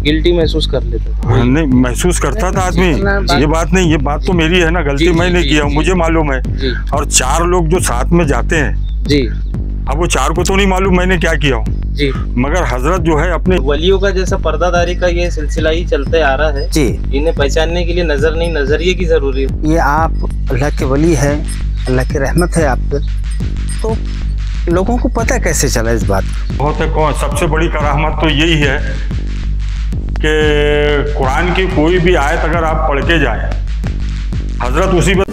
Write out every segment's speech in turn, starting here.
Guilty महसूस कर लेता था। नहीं महसूस करता था आदमी, ये बात नहीं, ये बात तो मेरी है ना, गलती मैंने किया, मुझे मालूम है। और 4 लोग जो साथ में जाते हैं जी, अब वो 4 को तो नहीं मालूम मैंने क्या किया हूँ जी, मगर हजरत जो है अपने वलियों का जैसा पर्दादारी का ये सिलसिला ही चलते आ रहा है जी। इन्हें पहचानने के लिए नजर नहीं, नजरिए की जरूरी है। ये आप अल्लाह के वली है, अल्लाह की रहमत है आप पे, तो लोगों को पता कैसे चला इस बात? बहुत है। कौन सबसे बड़ी कराहमत तो यही है कि कुरान की कोई भी आयत अगर आप पढ़ के जाए, हजरत उसी पर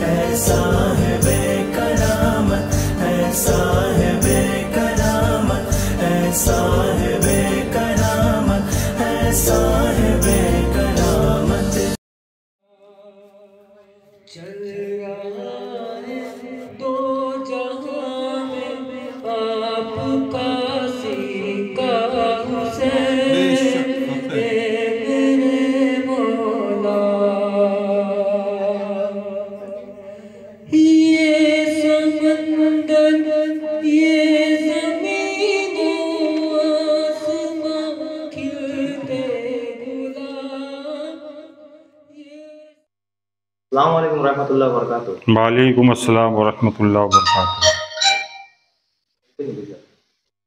अस्सलामुअलैकुम रहमतुल्लाहि व बरकातुहू। वालेकुम अस्सलाम व रहमतुल्लाहि व बरकातुहू।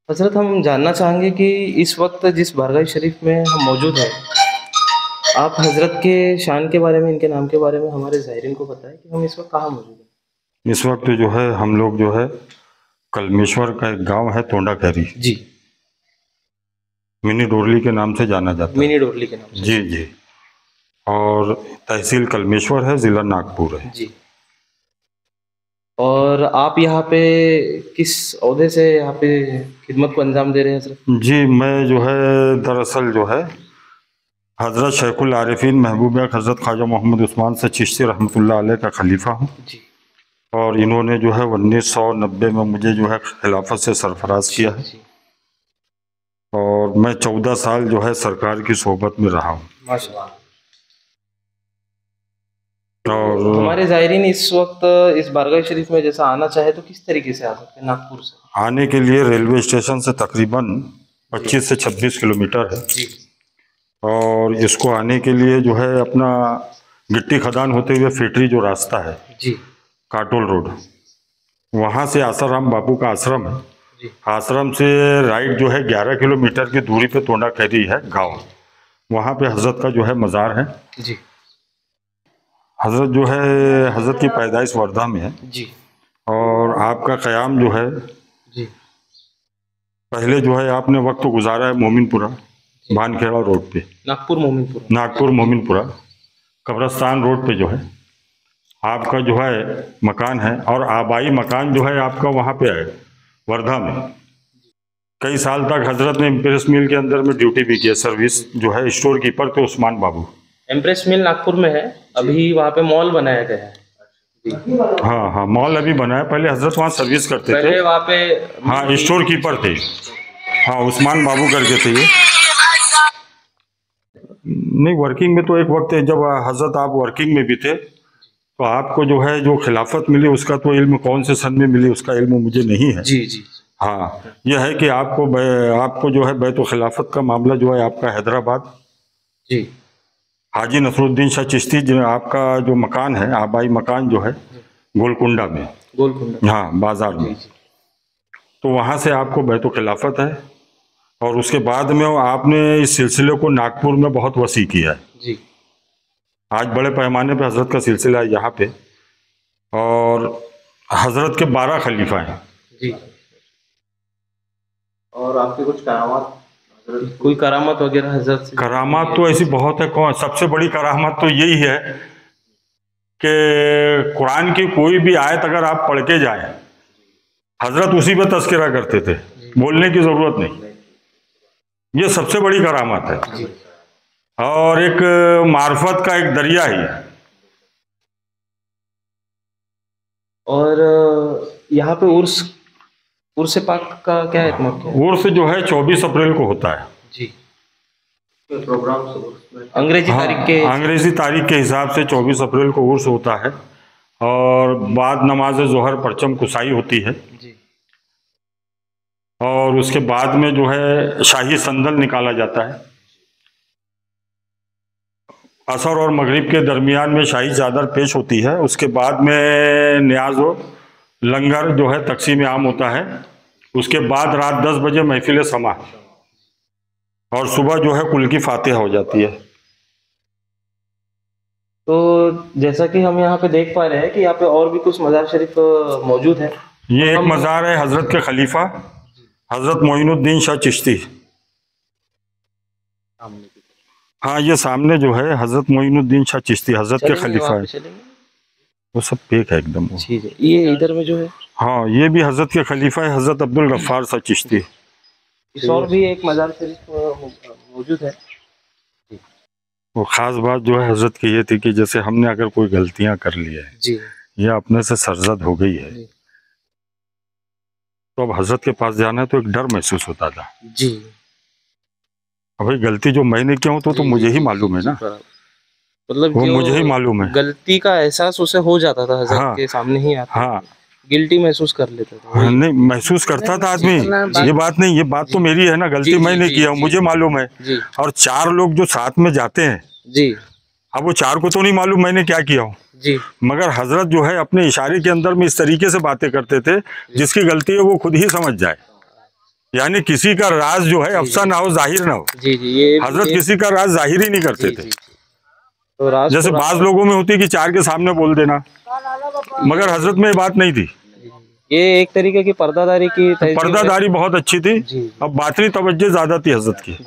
हजरत, हम जानना चाहेंगे कि इस वक्त जिस बारगाह शरीफ में हम मौजूद हैं, आप हजरत के शान के बारे में, इनके नाम के बारे में हमारे ज़ाहिरीन को बताएं कि हम इस वक्त कहाँ मौजूद हैं। इस वक्त जो है हम लोग जो है कलमेश्वर का एक गांव है तोंडा कैरी जी, मिनी डोरली के नाम से जाना जाता है। मिनी डोरली के नाम से जी जी। और तहसील कलमेश्वर है, जिला नागपुर है जी। और आप यहाँ पे किस ओहदे से यहाँ पे खिदमत को अंजाम दे रहे हैं हजरत? जी, मैं जो है दरअसल जो है हजरत शेखुल आरिफीन महबूब हजरत ख्वाजा मोहम्मद उस्मान से चिश्ती रहमतुल्लाह अलैह का खलीफा हूँ जी। और इन्होंने जो है 1990 में मुझे जो है खिलाफत से सरफराज किया है और मैं 14 साल जो है सरकार की सोहबत में रहा हूँ माशाअल्लाह। और हमारे ज़ाहिरीन इस वक्त इस बारगाह शरीफ में जैसा आना चाहे तो किस तरीके से आ सकते हैं? नागपुर से आने के लिए रेलवे स्टेशन से तकरीबन 25 से 26 किलोमीटर है जी। और इसको आने के लिए जो है अपना गिट्टी खदान होते हुए फेटरी जो रास्ता है जी, काटोल रोड, वहाँ से आसाराम बापू का आश्रम है जी। आश्रम से राइट जो है 11 किलोमीटर की दूरी पे तोंडा कैरी है गांव, वहाँ पे हजरत का जो है मज़ार है जी। हजरत जो है हजरत की पैदाइश वर्धा में है जी। और आपका क़याम जो है जी, पहले जो है आपने वक्त गुजारा है मोमिनपुरा भानखेड़ा रोड पे, नागपुर मोमिनपुरा कब्रस्तान रोड पे जो है आपका जो है मकान है। और आबाई मकान जो है आपका वहाँ पे है वर्धा में। कई साल तक हजरत ने इम्प्रेस मिल के अंदर में ड्यूटी भी किया, सर्विस जो है स्टोर कीपर थे उस्मान बाबू। एम्प्रेस मिल नागपुर में है, अभी वहाँ पे मॉल बनाया गया है। हाँ हाँ, मॉल अभी बना है, पहले हजरत वहाँ सर्विस करते थे, पहले वहाँ पे हाँ स्टोर कीपर थे, हाँ उस्मान बाबू करके थे ये। नहीं वर्किंग में तो एक वक्त है जब हजरत आप वर्किंग में भी थे, तो आपको जो है जो खिलाफत मिली उसका तो इल्म कौन से सन में मिली उसका इल्म मुझे नहीं है जी जी। हाँ, यह है कि आपको जो है बैतो खिलाफत का मामला जो है आपका हैदराबाद जी, हाजी नसरुद्दीन शाह चिश्ती जो आपका जो मकान है आबाई मकान जो है गोलकुंडा में, गोलकुंडा हाँ बाजार में, तो वहाँ से आपको बैतो खिलाफत है। और उसके बाद में आपने इस सिलसिले को नागपुर में बहुत वसी किया है जी। आज बड़े पैमाने पे हजरत का सिलसिला है यहाँ पे और हजरत के 12 खलीफा हैं जी। और आपके कुछ करामात, कोई करामत वगैरह हजरत से? करामात तो ऐसी बहुत है। कौन सबसे बड़ी करामत तो यही है कि कुरान की कोई भी आयत अगर आप पढ़ के जाए, हजरत उसी पे तस्करा करते थे, बोलने की जरूरत नहीं, ये सबसे बड़ी करामत है। और एक मार्फत का एक दरिया ही। और यहाँ पे उर्स पाक का क्या है? उर्स जो है 24 अप्रैल को होता है जी। प्रोग्राम अंग्रेजी तारीख के अंग्रेजी तारीख के हिसाब से 24 अप्रैल को उर्स होता है और बाद नमाज जोहर परचम कुसाई होती है जी। और उसके बाद में जो है शाही संदल निकाला जाता है असर और मगरिब के दरमियान में शाही चादर पेश होती है। उसके बाद में न्याज लंगर जो है तकसीम आम होता है। उसके बाद रात 10 बजे महफिल समा और सुबह जो है कुल की फातिहा हो जाती है। तो जैसा कि हम यहाँ पे देख पा रहे हैं कि यहाँ पे और भी कुछ मज़ार शरीफ मौजूद है। ये एक मज़ार है हजरत के खलीफा हजरत मोइनुद्दीन शाह चिश्ती। हाँ, ये सामने जो है हजरत मोइनुद्दीन शाह चिश्ती हजरत के खलीफा है। वो सब पेक है एकदम। ये इधर में जो है, हाँ, ये भी हजरत के खलीफा है हजरत अब्दुल गफ्फार शाह चिश्ती। इस और भी एक मज़ार शरीफ मौजूद है। वो खास बात जो है हजरत की ये थी कि जैसे हमने अगर कोई गलतियां कर ली है जी, या अपने से सरजद हो गई है, तो अब हजरत के पास जाना है तो एक डर महसूस होता था जी। अब भाई गलती जो मैंने किया हूँ तो मुझे ही मालूम है ना, मतलब वो मुझे ही मालूम है। गलती का एहसास उसे हो जाता था, हजरत के सामने ही आता। हाँ, गिल्टी महसूस कर लेता था। हाँ, नहीं महसूस करता था आदमी। ये बात नहीं, ये बात तो मेरी है ना, गलती मैंने किया मुझे मालूम है। और 4 लोग जो साथ में जाते हैं जी, अब वो 4 को तो नहीं मालूम मैंने क्या किया हूँ जी, मगर हजरत जो है अपने इशारे के अंदर में इस तरीके से बातें करते थे जिसकी गलती है वो खुद ही समझ जाए, यानी किसी का राज जो है अफसा ना हो, जाहिर ना हो। जी, जी, ये हजरत किसी का राज जाहिर ही नहीं करते थे। तो राज जैसे बाज लोगों में होती कि 4 के सामने बोल देना, मगर हजरत में ये बात नहीं थी। ये एक तरीके की पर्दादारी बहुत अच्छी थी। अब बातनी तवज्जो ज्यादा थी हजरत की।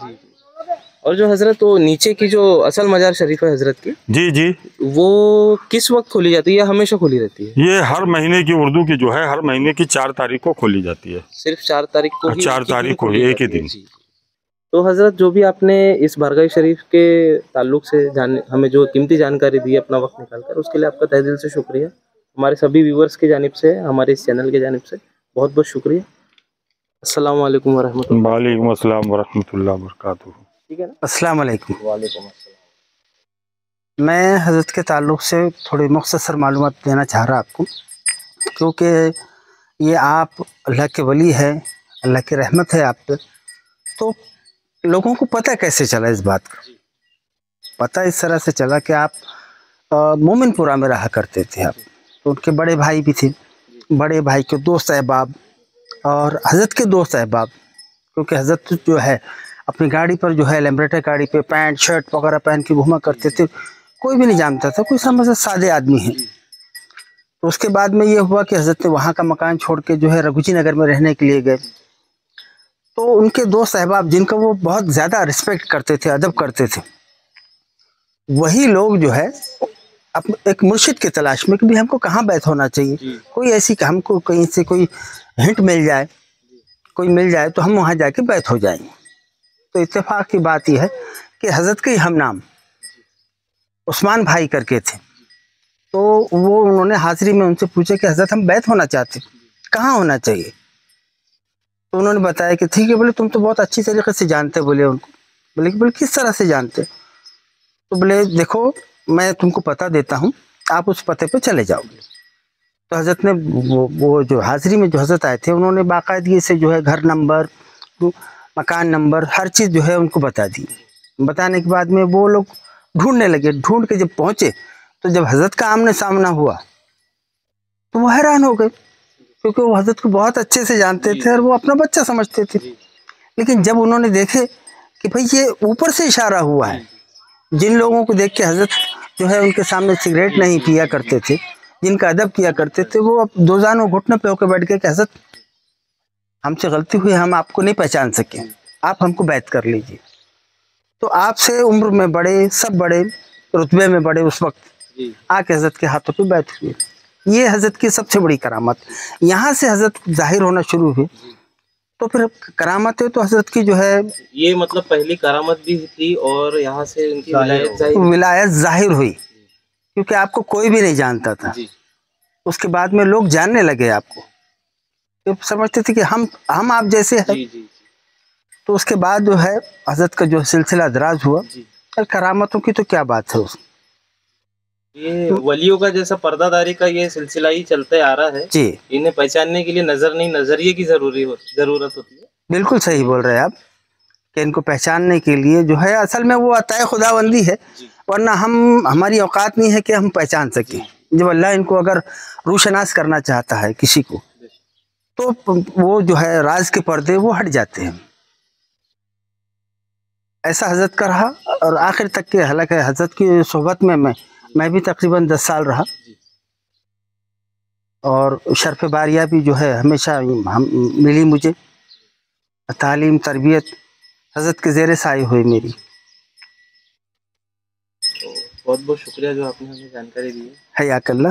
और जो हजरत तो नीचे की जो असल मजार शरीफ है हजरत की, जी जी, वो किस वक्त खोली जाती है या हमेशा खोली रहती है? ये हर महीने की उर्दू की जो है हर महीने की 4 तारीख को खोली जाती है। सिर्फ 4 तारीख को? 4 तारीख को एक ही दिन। तो हजरत जो भी आपने इस बारगाह शरीफ के ताल्लुक से हमें जो कीमती जानकारी दी, अपना वक्त निकालकर, उसके लिए आपका तहे दिल से शुक्रिया। हमारे सभी व्यूवर्स की जानिब से, हमारे इस चैनल की जानिब से बहुत बहुत शुक्रिया। अस्सलाम वालेकुम वरहमतुल्लाह। वालेकुम अस्सलाम वरहमतुल्लाह वबरकातुहू। ठीक है ना? अस्सलाम वालेकुम। वालेकुम अस्सलाम। मैं हजरत के ताल्लुक से थोड़ी मुख्तसर मालूमात देना चाह रहा आपको, क्योंकि ये आप अल्लाह के वली है, अल्लाह की रहमत है आप पे। तो लोगों को पता कैसे चला इस बात का? पता इस तरह से चला कि आप मोमिनपुरा में रहा करते थे आप, तो उनके बड़े भाई भी थे, बड़े भाई के दोस्त अहबाब और हजरत के दोस्त अहबाब, क्योंकि हजरत जो है अपनी गाड़ी पर जो है लैम्ब्रेटर गाड़ी पे पैंट शर्ट वगैरह पहन के घूमा करते थे, कोई भी नहीं जानता था, कोई समझ सादे आदमी हैं। तो उसके बाद में ये हुआ कि हजरत ने वहाँ का मकान छोड़ के जो है रघुजी नगर में रहने के लिए गए। तो उनके दोस्त अहबाब जिनका वो बहुत ज़्यादा रिस्पेक्ट करते थे, अदब करते थे, वही लोग जो है अब एक मुर्शिद की तलाश में कि भाई हमको कहाँ बैत होना चाहिए, कोई ऐसी हमको कहीं से कोई हिंट मिल जाए, कोई मिल जाए तो हम वहाँ जाके बैत हो जाएंगे। तो इत्तेफाक की बात यह है कि हजरत के हम नाम उस्मान भाई करके थे। तो वो उन्होंने हाजिरी में उनसे पूछा कि हजरत हम बैत होना चाहते, कहाँ होना चाहिए? तो उन्होंने बताया कि ठीक है, बोले तुम तो बहुत अच्छी तरीके से जानते, बोले उनको। बोले किस तरह से जानते? तो बोले देखो मैं तुमको पता देता हूँ, आप उस पते पे चले जाओ। तो हजरत ने वो जो हाजिरी में जो हजरत आए थे उन्होंने बाकायदगी से जो है घर नंबर, मकान नंबर, हर चीज़ जो है उनको बता दी। बताने के बाद में वो लोग ढूंढने लगे। ढूंढ के जब पहुँचे तो जब हजरत का आमने सामना हुआ तो वो हैरान हो गए, क्योंकि वो हजरत को बहुत अच्छे से जानते थे और वो अपना बच्चा समझते थे। लेकिन जब उन्होंने देखे कि भाई ये ऊपर से इशारा हुआ है, जिन लोगों को देख के हजरत जो है उनके सामने सिगरेट नहीं पिया करते थे, जिनका अदब किया करते थे, वो अब दो जानों घुटने पे होकर बैठ गए कि हजरत हमसे गलती हुई, हम आपको नहीं पहचान सके, आप हमको बैत कर लीजिए। तो आपसे उम्र में बड़े, सब बड़े, रुतबे में बड़े उस वक्त आके हजरत के हाथों पे बैत हुए। ये हजरत की सबसे बड़ी करामत। यहाँ से हजरत जाहिर होना शुरू हुई। तो फिर करामत है तो हजरत की जो है ये मतलब पहली करामत भी थी और यहाँ से उनकी विलायत जाहिर हुई, क्योंकि आपको कोई भी नहीं जानता था। उसके बाद में लोग जानने लगे आपको, तो समझते थे कि हम आप जैसे हैं। तो उसके बाद जो है हजरत का जो सिलसिला दराज हुआ। करामतों की तो क्या बात है, उसमें ये वलियों का जैसा पर्दादारी का ये सिलसिला ही चलते आ रहा है जी। इन्हें पहचानने के लिए नजर नहीं, नजरिए की जरूरत होती है। बिल्कुल सही बोल रहे हैं आप कि इनको पहचानने के लिए जो है असल में वो अताए खुदाबंदी है, वरना हमारी औकात नहीं है कि हम पहचान सकें। जब अल्लाह इनको अगर रूशनास करना चाहता है किसी को, तो वो जो है राज के पर्दे वो हट जाते हैं। ऐसा हजरत का रहा और आखिर तक के, हालांकि हजरत की सोहबत में मैं भी तकरीबन 10 साल रहा, और शर्फ बारिया भी जो है हमेशा मिली मुझे। तालीम तरबियत हजरत के ज़ेरे साए हुई मेरी। तो बहुत बहुत शुक्रिया जो आपने हमें जानकारी दी है। हयाकल्ला।